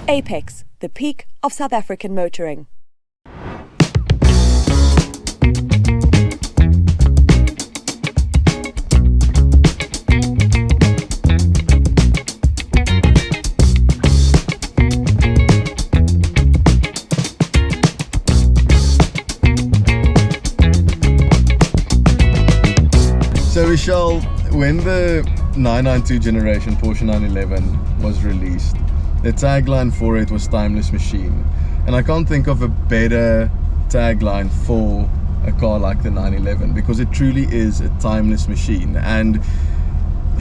Apex, the peak of South African motoring. So Michelle, when the 992 generation Porsche 911 was released, the tagline for it was timeless machine. And I can't think of a better tagline for a car like the 911, because it truly is a timeless machine. And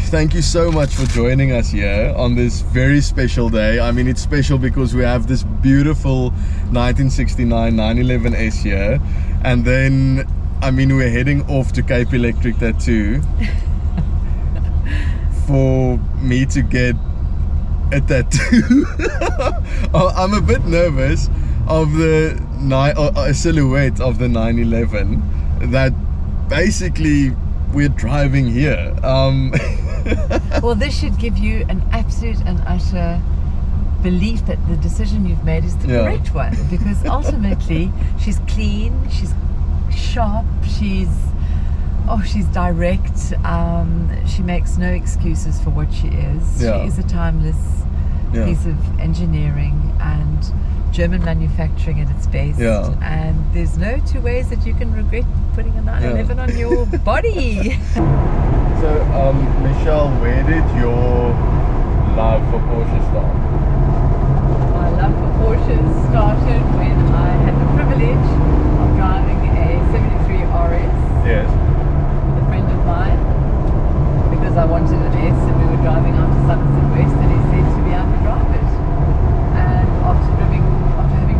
thank you so much for joining us here on this very special day. I mean, it's special because we have this beautiful 1969 911S here, and then I mean, we're heading off to Cape Electric Tattoo for me to get a tattoo. I'm a bit nervous of the silhouette of the 911 that basically we're driving here. Well, this should give you an absolute and utter belief that the decision you've made is the correct one, because ultimately she's clean, she's sharp, she's direct, she makes no excuses for what she is. She is a timeless piece of engineering and German manufacturing at its best, and there's no two ways that you can regret putting a 911 on your body. So Michelle, where did your love for Porsche start? My love for Porsche started when I had the privilege of driving a 73 RS Yes. with a friend of mine, because I wanted an S, and we were driving out to Somerset West, and he said to me I could drive it. And after having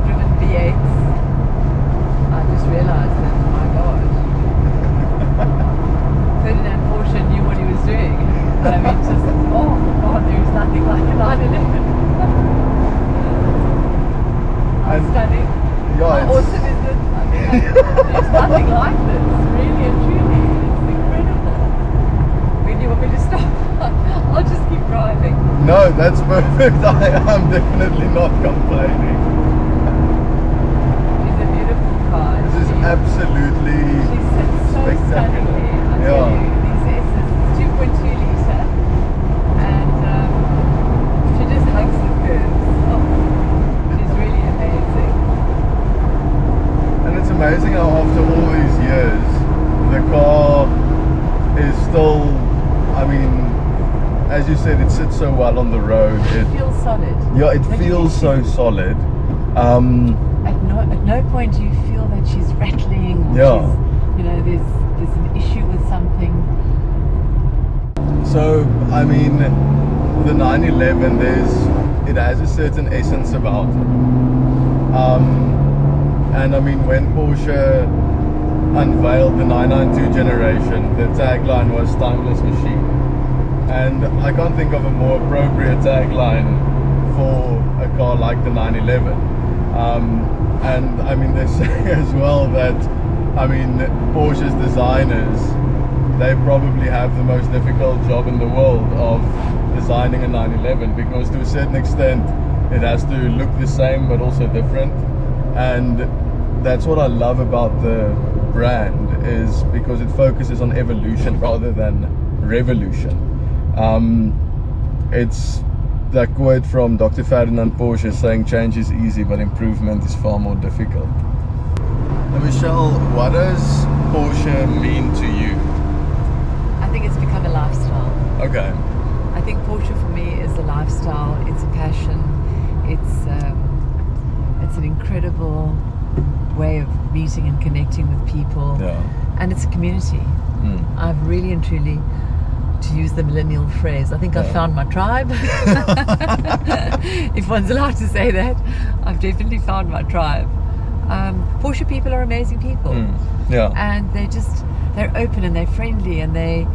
driven V8s, I just realized that, my God, Ferdinand Porsche knew what he was doing. I mean, just, oh God, there is nothing like a 911. Stunning. How awesome is it? I mean, there's nothing like this, really and truly. It's incredible. When do you want me to stop? I'll just keep driving. No, that's perfect. I'm definitely not complaining. She's a beautiful car. This is absolutely She sits so spectacular. stunningly. I tell you, these S's, 2.2 litre, and she just hugs the curves. Oh, she's really amazing. And it's amazing how after all these years, the car is still, I mean, as you said, it sits so well on the road. It feels solid. Yeah, it feels so solid. At no point do you feel that she's rattling, or she's, you know, there's an issue with something. So, I mean, the 911, it has a certain essence about it. And I mean, when Porsche unveiled the 992 generation, the tagline was timeless machine. And I can't think of a more appropriate tagline for a car like the 911. And I mean, they say as well that, I mean, Porsche's designers, they probably have the most difficult job in the world of designing a 911, because to a certain extent it has to look the same but also different. And that's what I love about the brand, is because it focuses on evolution rather than revolution. It's that quote from Dr. Ferdinand Porsche saying, change is easy but improvement is far more difficult. Now, Michelle, what does Porsche mean to you? I think it's become a lifestyle. Okay. I think Porsche for me is a lifestyle, it's a passion, it's an incredible way of meeting and connecting with people, and it's a community. I've really and truly, to use the millennial phrase, I think I've found my tribe. If one's allowed to say that, I've definitely found my tribe. Porsche people are amazing people, and they're open and they're friendly, and they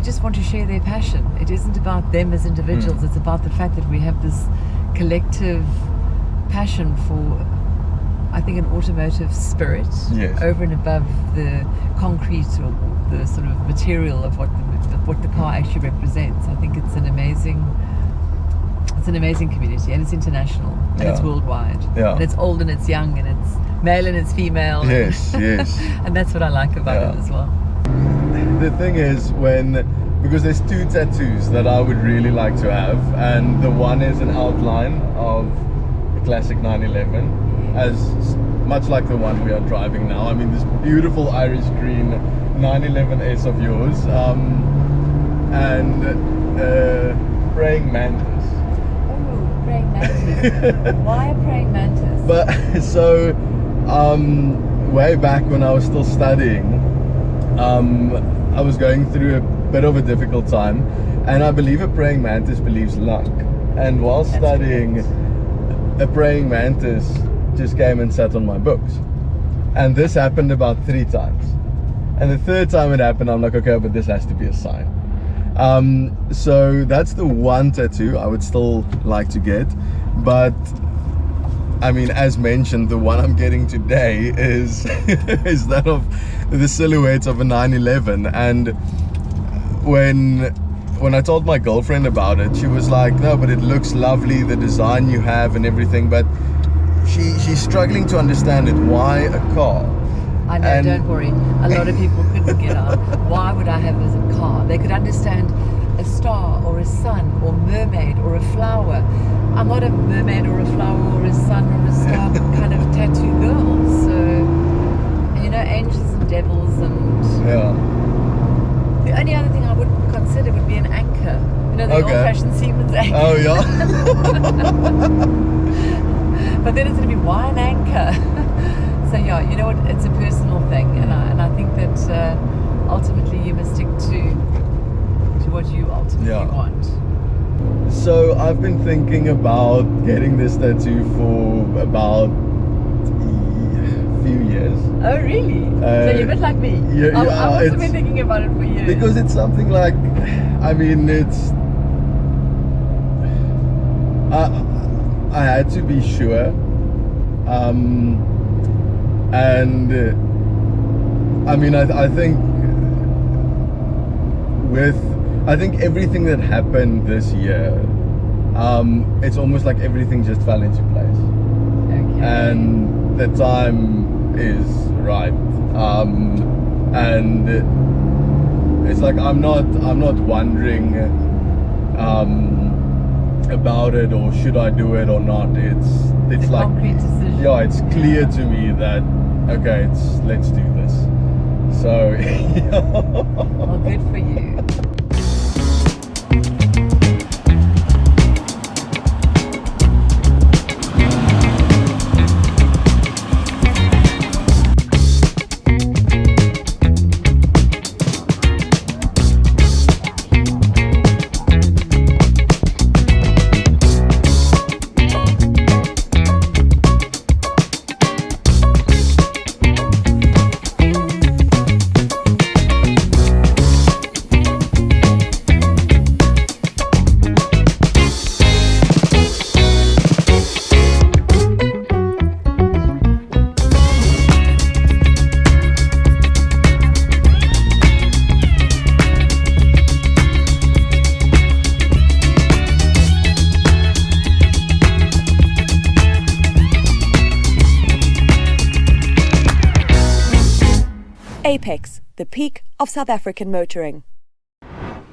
just want to share their passion. It isn't about them as individuals, it's about the fact that we have this collective passion for, I think, an automotive spirit, over and above the concrete or the sort of material of what the car actually represents. I think it's an amazing It's an amazing community, and it's international, and it's worldwide. Yeah. And it's old and it's young, and it's male and it's female. Yes, yes. And that's what I like about it as well. The thing is, because there's 2 tattoos that I would really like to have, and the one is an outline of the classic 911, as much like the one we are driving now. I mean, this beautiful Irish green 911S of yours, and praying mantis. Oh, praying mantis. Why a praying mantis? But so, way back when I was still studying, I was going through a bit of a difficult time, and I believe a praying mantis believes luck. And while studying, a praying mantis just came and sat on my books. And this happened about 3 times. And the 3rd time it happened, I'm like, okay, but this has to be a sign. So that's the one tattoo I would still like to get. But I mean, as mentioned, the one I'm getting today is is that of the silhouette of a 911. And when I told my girlfriend about it, she was like, no, but it looks lovely, the design you have and everything, but she's struggling to understand it. Why a car? I know, don't worry. A lot of people couldn't get on. Why would I have a car? They could understand a star or a sun or mermaid or a flower. I'm not a mermaid or a flower or a sun or a star kind of tattoo girl. So, you know, angels and devils and... Yeah. The only other thing I would consider would be an anchor. You know, the old-fashioned seaman's anchor. Oh, yeah? But then it's going to be, why an anchor? So, yeah, you know what? It's a personal thing. And I think that ultimately you must stick to what you ultimately want. So, I've been thinking about getting this tattoo for about few years. Oh really? So you're a bit like me. I've also been thinking about it for years. Because it's something like, I mean, it's I had to be sure, and I mean, I think everything that happened this year, it's almost like everything just fell into place. Okay. And the time is right, and it's like I'm not wondering about it, or should I do it or not. It's like concrete decision. Yeah, it's clear to me that okay, let's do this. So well, good for you. Apex, the peak of South African motoring.